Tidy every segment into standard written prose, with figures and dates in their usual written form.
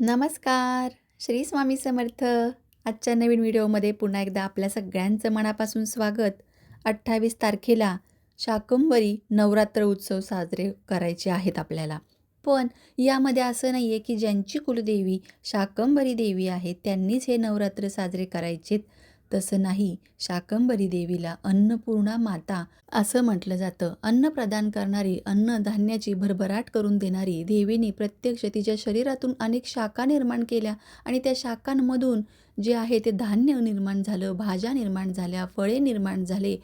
नमस्कार. श्री स्वामी समर्थ. आजच्या नवीन व्हिडिओमध्ये पुन्हा एकदा आपल्या सगळ्यांचं मनापासून स्वागत. 28 तारखेला शाकंभरी नवरात्र उत्सव साजरे करायचे आहेत आपल्याला. पण यामध्ये असं नाही आहे की ज्यांची कुलदेवी शाकंभरी देवी आहे त्यांनीच हे नवरात्र साजरे करायचेत. तसं नाही. शाकंभरी देवीला अन्नपूर्णा माता असं म्हटलं जातं. अन्न प्रदान करणारी, अन्नधान्याची भरभराट करून देणारी देवीने प्रत्यक्ष तिच्या शरीरातून अनेक शाखा निर्माण केल्या आणि त्या शाखांमधून जे आहे ते धान्य निर्माण झालं, भाज्या निर्माण झाल्या, फळे निर्माण झाले.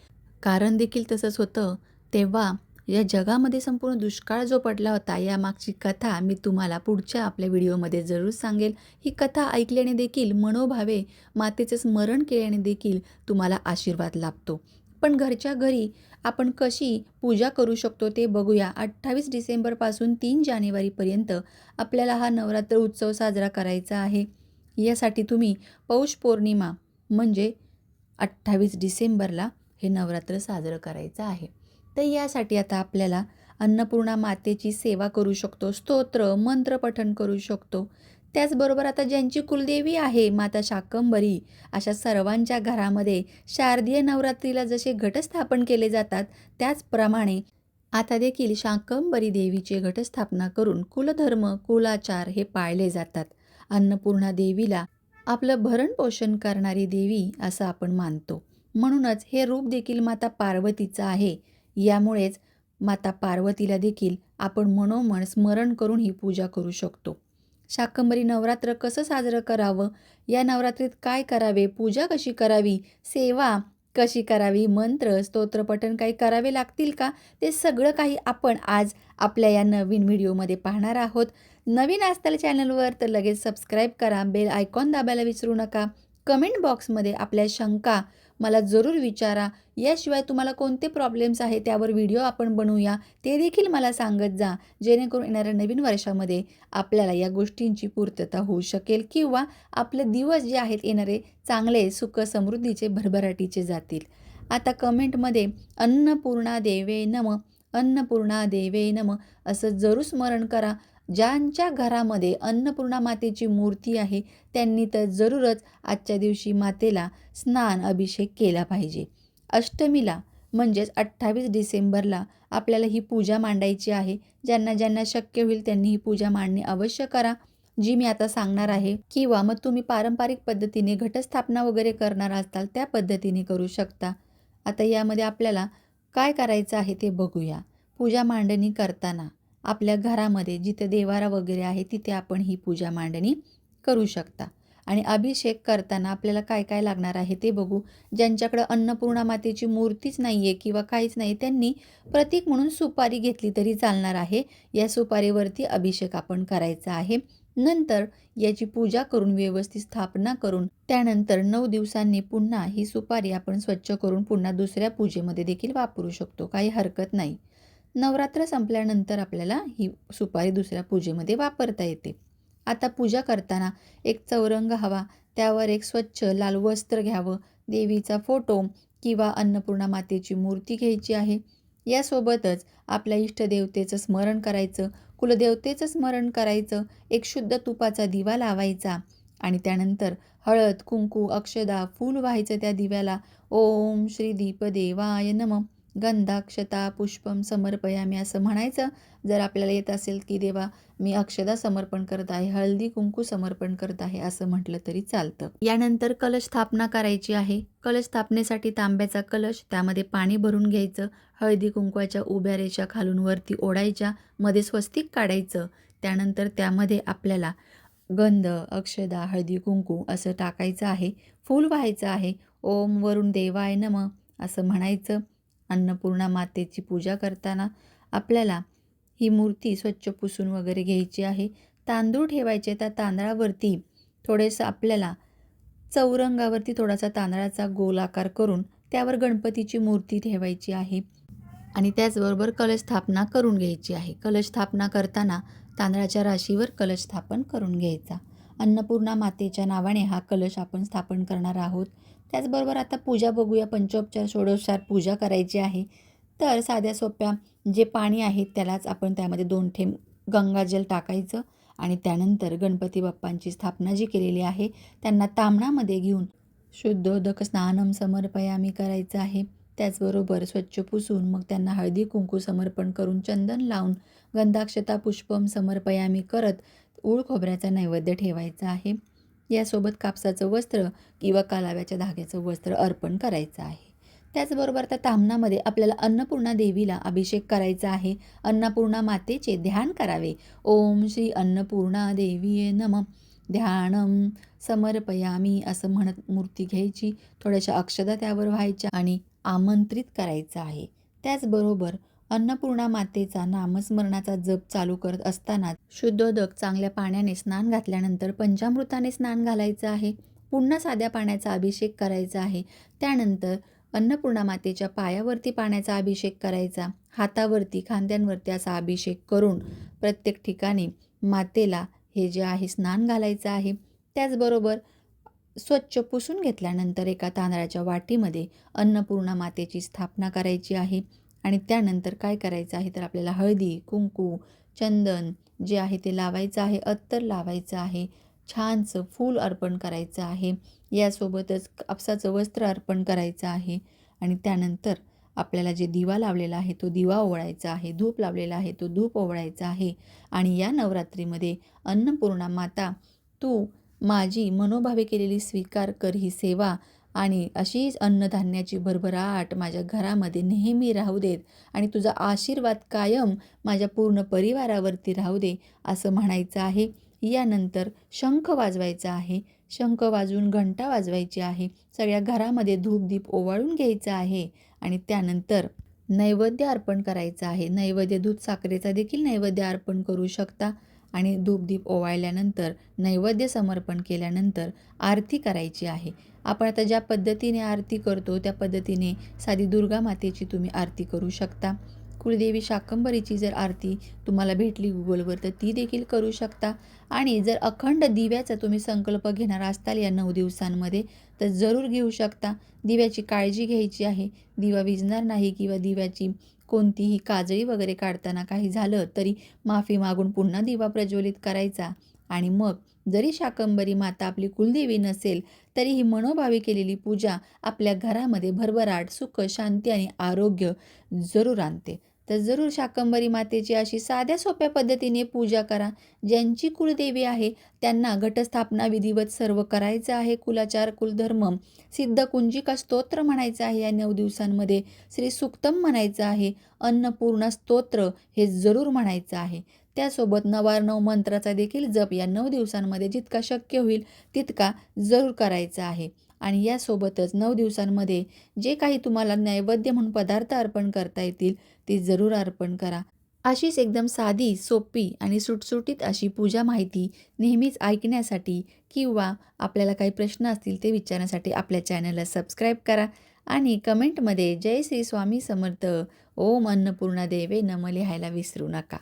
कारण देखील तसंच होतं. तेव्हा या जगामध्ये संपूर्ण दुष्काळ जो पडला होता, यामागची कथा मी तुम्हाला पुढच्या आपल्या व्हिडिओमध्ये जरूर सांगेल. ही कथा ऐकल्याने देखील मनोभावे मातेचं स्मरण केल्याने देखील तुम्हाला आशीर्वाद लाभतो. पण घरच्या घरी आपण कशी पूजा करू शकतो ते बघूया. 28 डिसेंबरपासून 3 जानेवारीपर्यंत आपल्याला हा नवरात्र उत्सव साजरा करायचा आहे. यासाठी तुम्ही पौष पौर्णिमा म्हणजे 28 डिसेंबरला हे नवरात्र साजरं करायचं आहे. तर यासाठी आता आपल्याला अन्नपूर्णा मातेची सेवा करू शकतो, स्तोत्र मंत्र पठण करू शकतो. त्याचबरोबर आता ज्यांची कुलदेवी आहे माता शाकंभरी, अशा सर्वांच्या घरामध्ये शारदीय नवरात्रीला जसे घटस्थापन केले जातात त्याचप्रमाणे आता देखील शाकंभरी देवीची घटस्थापना करून कुलधर्म कुलाचार हे पाळले जातात. अन्नपूर्णा देवीला आपलं भरणपोषण करणारी देवी असं आपण मानतो. म्हणूनच हे रूप देखील माता पार्वतीचं आहे. यामुळेच माता पार्वतीला देखील आपण मनोमन स्मरण करून ही पूजा करू शकतो. शाकंभरी नवरात्र कसं साजरं करावं, या नवरात्रीत काय करावे, पूजा कशी करावी, सेवा कशी करावी, मंत्र स्तोत्रपठण काही करावे लागतील का, ते सगळं काही आपण आज आपल्या या नवीन व्हिडिओमध्ये पाहणार आहोत. नवीन असताल चॅनलवर तर लगेच सबस्क्राईब करा, बेल आयकॉन दाबायला विसरू नका. कमेंट बॉक्समध्ये आपल्या शंका मला जरूर विचारा. याशिवाय तुम्हाला कोणते प्रॉब्लेम्स आहेत त्यावर व्हिडिओ आपण बनवूया, ते देखील मला सांगत जा, जेणेकरून येणाऱ्या नवीन वर्षामध्ये आपल्याला या गोष्टींची पूर्तता होऊ शकेल किंवा आपले दिवस जे आहेत येणारे चांगले सुख समृद्धीचे भरभराटीचे जातील. आता कमेंटमध्ये अन्नपूर्णा देवे नम, अन्नपूर्णा देवे नम असं जरूर स्मरण करा. ज्यांच्या घरामध्ये अन्नपूर्णा मातेची मूर्ती आहे त्यांनी तर जरूरच आजच्या दिवशी मातेला स्नान अभिषेक केला पाहिजे. अष्टमीला म्हणजेच 28 डिसेंबरला आपल्याला ही पूजा मांडायची आहे. ज्यांना ज्यांना शक्य होईल त्यांनी ही पूजा मांडणे अवश्य करा, जी मी आता सांगणार आहे. किंवा मग तुम्ही पारंपरिक पद्धतीने घटस्थापना वगैरे करणार असाल त्या पद्धतीने करू शकता. आता यामध्ये आपल्याला काय करायचं आहे ते बघूया. पूजा मांडणी करताना आपल्या घरामध्ये जिथे देवारा वगैरे आहे तिथे आपण ही पूजा मांडणी करू शकता. आणि अभिषेक करताना आपल्याला काय काय लागणार आहे ते बघू. ज्यांच्याकडं अन्नपूर्णा मातेची मूर्तीच नाही आहे किंवा काहीच नाही, त्यांनी प्रतीक म्हणून सुपारी घेतली तरी चालणार आहे. या सुपारीवरती अभिषेक आपण करायचा आहे. नंतर याची पूजा करून व्यवस्थित स्थापना करून त्यानंतर 9 दिवसांनी पुन्हा ही सुपारी आपण स्वच्छ करून पुन्हा दुसऱ्या पूजेमध्ये देखील वापरू शकतो, काही हरकत नाही. नवरात्र संपल्यानंतर आपल्याला ही सुपारी दुसऱ्या पूजेमध्ये वापरता येते. आता पूजा करताना एक चौरंग हवा, त्यावर एक स्वच्छ लाल वस्त्र घ्यावं, देवीचा फोटो किंवा अन्नपूर्णा मातेची मूर्ती घ्यायची आहे. यासोबतच आपल्या इष्टदेवतेचं स्मरण करायचं, कुलदेवतेचं स्मरण करायचं, एक शुद्ध तुपाचा दिवा लावायचा आणि त्यानंतर हळद, कुंकू, अक्षदा, फूल व्हायचं त्या दिव्याला. ओम श्री दीपदेवाय नमः गंधाक्षता पुष्पम समर्पयामी असं म्हणायचं. जर आपल्याला येत असेल की देवा मी अक्षदा समर्पण करत आहे, हळदी कुंकू समर्पण करत आहे असं म्हटलं तरी चालतं. यानंतर कलश स्थापना करायची आहे. कलश स्थापनेसाठी तांब्याचा कलश, त्यामध्ये पाणी भरून घ्यायचं, हळदी कुंकवाच्या उभ्या रेषा खालून वरती ओढायच्या, मध्ये स्वस्तिक काढायचं. त्यानंतर त्यामध्ये आपल्याला गंध, अक्षदा, हळदी कुंकू असं टाकायचं आहे, फूल व्हायचं आहे. ओम वरुण देवाय नमः असं म्हणायचं. अन्नपूर्णा मातेची पूजा करताना आपल्याला ही मूर्ती स्वच्छ पुसून वगैरे घ्यायची आहे. तांदूळ ठेवायचे, त्या तांदळावरती थोडेसं आपल्याला चौरंगावरती थोडासा तांदळाचा गोल आकार करून त्यावर गणपतीची मूर्ती ठेवायची आहे आणि त्याचबरोबर कलश स्थापना करून घ्यायची आहे. कलश स्थापना करताना तांदळाच्या राशीवर कलश स्थापन करून घ्यायचा. अन्नपूर्णा मातेच्या नावाने हा कलश आपण स्थापन करणार आहोत. त्याचबरोबर आता पूजा बघूया. पंचोपचार षोडोपचार पूजा करायची आहे. तर साध्या सोप्या जे पाणी आहे त्यालाच आपण त्यामध्ये 2 थेंब गंगाजल टाकायचं आणि त्यानंतर गणपती बाप्पांची स्थापना जी केलेली आहे त्यांना ताम्हणामध्ये घेऊन शुद्धोदक स्नानम समर्पयामी करायचं आहे. त्याचबरोबर स्वच्छ पुसून मग त्यांना हळदी कुंकू समर्पण करून चंदन लावून गंधाक्षता पुष्पम समर्पयामी करत ऊळ खोबऱ्याचा नैवेद्य ठेवायचा आहे. यासोबत कापसाचं वस्त्र किंवा कालाव्याच्या धाग्याचं वस्त्र अर्पण करायचं आहे. त्याचबरोबर त्या ताम्हणामध्ये आपल्याला अन्नपूर्णा देवीला अभिषेक करायचा आहे. अन्नपूर्णा मातेचे ध्यान करावे. ओम श्री अन्नपूर्णा देवीये नमः ध्यानम समर्पयामी असं म्हणत मूर्ती घ्यायची. थोड्याशा अक्षता त्यावर व्हायच्या आणि आमंत्रित करायचं आहे. त्याचबरोबर अन्नपूर्णा मातेचा नामस्मरणाचा जप चालू करत असताना शुद्धोदक चांगल्या पाण्याने स्नान घातल्यानंतर पंचामृताने स्नान घालायचं आहे. पुन्हा साध्या पाण्याचा अभिषेक करायचा आहे. त्यानंतर अन्नपूर्णा मातेच्या पायावरती पाण्याचा अभिषेक करायचा. हातावरती खांद्यांवरती असा अभिषेक करून प्रत्येक ठिकाणी मातेला हे जे आहे स्नान घालायचं आहे. त्याचबरोबर स्वच्छ पुसून घेतल्यानंतर एका तांदळाच्या वाटीमध्ये अन्नपूर्णा मातेची स्थापना करायची आहे. आणि त्यानंतर काय करायचं आहे तर आपल्याला हळदी कुंकू चंदन जे आहे ते लावायचं आहे. अत्तर लावायचं आहे. छानसं फूल अर्पण करायचं आहे. यासोबतच कापसाचं वस्त्र अर्पण करायचं आहे. आणि त्यानंतर आपल्याला जे दिवा लावलेला आहे तो दिवा ओवाळायचा आहे. धूप लावलेला आहे तो धूप ओवाळायचा आहे. आणि या नवरात्रीमध्ये अन्नपूर्णा माता तू माझी मनोभावे केलेली स्वीकार कर ही सेवा आणि अशीच अन्नधान्याची भरभराट माझ्या घरामध्ये नेहमी राहू देत आणि तुझा आशीर्वाद कायम माझ्या पूर्ण परिवारावरती राहू दे असं म्हणायचं आहे. यानंतर शंख वाजवायचा आहे. शंख वाजवून घंटा वाजवायची आहे. सगळ्या घरामध्ये धूपदीप ओवाळून घ्यायचं आहे. आणि त्यानंतर नैवेद्य अर्पण करायचं आहे. नैवेद्य दूध साखरेचा देखील नैवेद्य अर्पण करू शकता. आणि धूपदीप ओवाळल्यानंतर नैवेद्य समर्पण केल्यानंतर आरती करायची आहे. आपण आता ज्या पद्धतीने आरती करतो त्या पद्धतीने साधी दुर्गा मातेची तुम्ही आरती करू शकता. कुलदेवी शाकंभरीची जर आरती तुम्हाला भेटली गुगलवर तर ती देखील करू शकता. आणि जर अखंड दिव्याचा तुम्ही संकल्प घेणार असताल या 9 दिवसांमध्ये तर जरूर घेऊ शकता. दिव्याची काळजी घ्यायची आहे. दिवा विझणार नाही किंवा दिव्याची कोणतीही काजळी वगैरे काढताना काही झालं तरी माफी मागून पुन्हा दिवा प्रज्वलित करायचा. आणि मग जरी शाकंभरी माता आपली कुलदेवी नसेल तरी ही मनोभावे केलेली पूजा आपल्या घरामध्ये भरभराट सुख शांती आणि आरोग्य जरूर आणते. तर जरूर शाकंभरी मातेची अशी साध्या सोप्या पद्धतीने पूजा करा. ज्यांची कुलदेवी आहे त्यांना घटस्थापना विधिवत सर्व करायचं आहे. कुलाचार कुलधर्म सिद्ध कुंजिका स्तोत्र म्हणायचं आहे. या 9 दिवसांमध्ये श्री सुक्तम म्हणायचं आहे. अन्नपूर्णा स्तोत्र हे जरूर म्हणायचं आहे. त्यासोबत 9 मंत्राचा देखील जप या 9 दिवसांमध्ये जितका शक्य होईल तितका जरूर करायचा आहे. आणि यासोबतच 9 दिवसांमध्ये जे काही तुम्हाला नैवेद्य म्हणून पदार्थ अर्पण करता येतील ते जरूर अर्पण करा. अशीच एकदम साधी सोपी आणि सुटसुटीत अशी पूजा माहिती नेहमीच ऐकण्यासाठी किंवा आपल्याला काही प्रश्न असतील ते विचारण्यासाठी आपल्या चॅनलला सबस्क्राईब करा. आणि कमेंटमध्ये जय श्री स्वामी समर्थ ओम अन्नपूर्णा देवे नमः लिहायला विसरू नका.